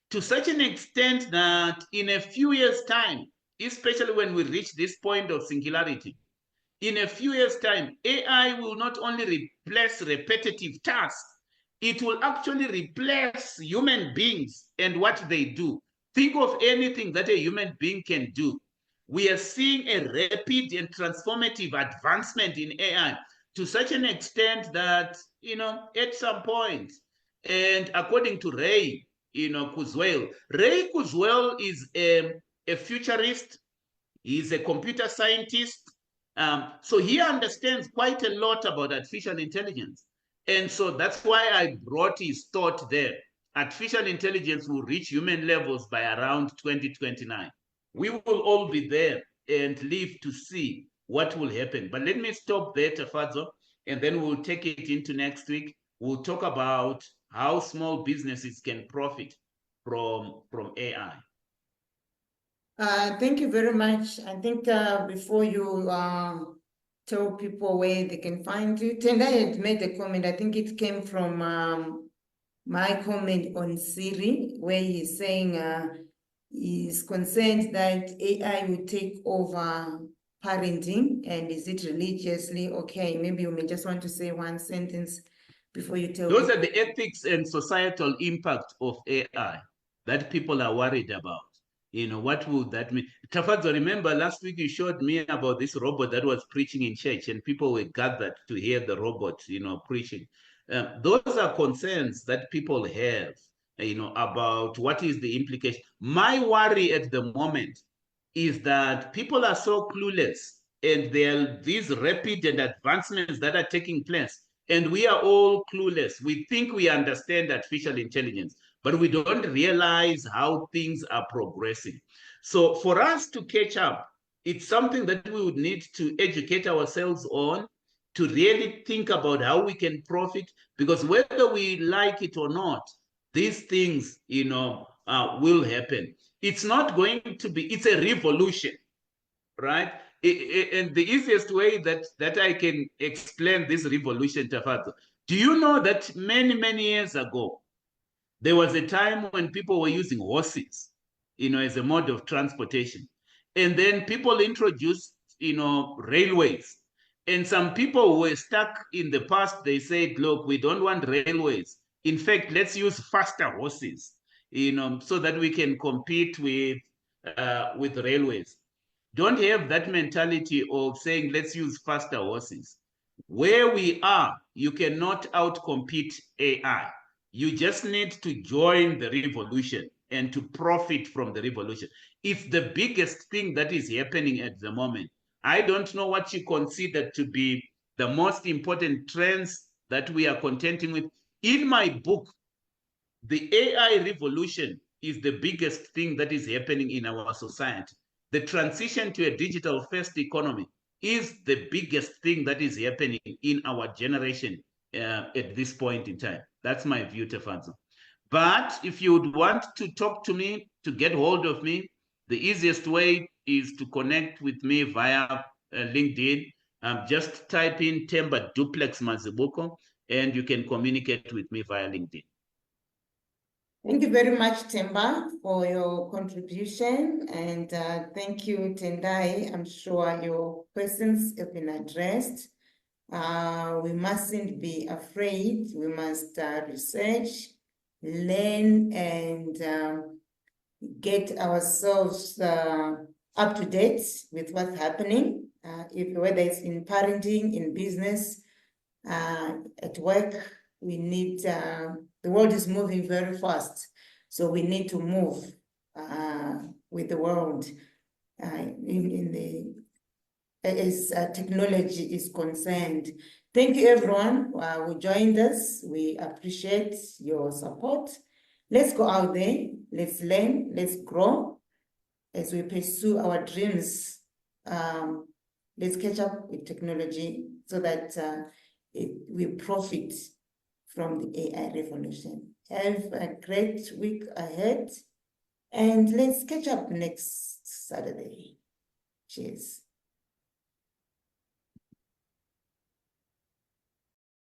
to such an extent that in a few years' time, especially when we reach this point of singularity, in a few years' time, AI will not only replace repetitive tasks, it will actually replace human beings and what they do. Think of anything that a human being can do. We are seeing a rapid and transformative advancement in AI to such an extent that, at some point, and according to Ray, Kurzweil, Ray Kurzweil is a futurist. He's a computer scientist. So he understands quite a lot about artificial intelligence. And so that's why I brought his thought there. Artificial intelligence will reach human levels by around 2029. We will all be there and live to see what will happen. But let me stop there, Tafadzo, and then we'll take it into next week. We'll talk about how small businesses can profit from AI. Thank you very much. I think before you tell people where they can find it, and I had made a comment, I think it came from my comment on Siri, where he's saying he's concerned that AI will take over parenting, and is it religiously okay? Maybe you may just want to say one sentence before you tell Those are the ethics and societal impact of AI that people are worried about. What would that mean? Tafadzo, remember last week you showed me about this robot that was preaching in church and people were gathered to hear the robot, preaching. Those are concerns that people have, about what is the implication. My worry at the moment is that people are so clueless and there are these rapid and advancements that are taking place. And we are all clueless. We think we understand artificial intelligence, but we don't realize how things are progressing. So for us to catch up, it's something that we would need to educate ourselves on, to really think about how we can profit, because whether we like it or not, these things, will happen. It's not going to be, it's a revolution, right? And the easiest way that I can explain this revolution, Tafato, Do you know that many years ago, there was a time when people were using horses, as a mode of transportation. And then people introduced, railways. And some people who were stuck in the past, they said, look, we don't want railways. In fact, let's use faster horses, so that we can compete with railways. Don't have that mentality of saying, let's use faster horses. Where we are, you cannot outcompete AI. You just need to join the revolution and to profit from the revolution. It's the biggest thing that is happening at the moment. I don't know what you consider to be the most important trends that we are contending with. In my book, the AI revolution is the biggest thing that is happening in our society. The transition to a digital first economy is the biggest thing that is happening in our generation at this point in time. That's my view, Tefanzo. But if you would want to talk to me, to get hold of me, the easiest way is to connect with me via LinkedIn. Just type in Temba Duplex Mazibuko, and you can communicate with me via LinkedIn. Thank you very much, Temba, for your contribution. And thank you, Tendai. I'm sure your questions have been addressed. We mustn't be afraid. We must research, learn, and get ourselves up to date with what's happening, whether it's in parenting, in business, at work. We need, the world is moving very fast, so we need to move with the world as technology is concerned. Thank you, everyone who joined us. We appreciate your support. Let's go out there, let's learn, let's grow as we pursue our dreams. Let's catch up with technology so that we profit from the AI revolution. Have a great week ahead, and let's catch up next Saturday. Cheers.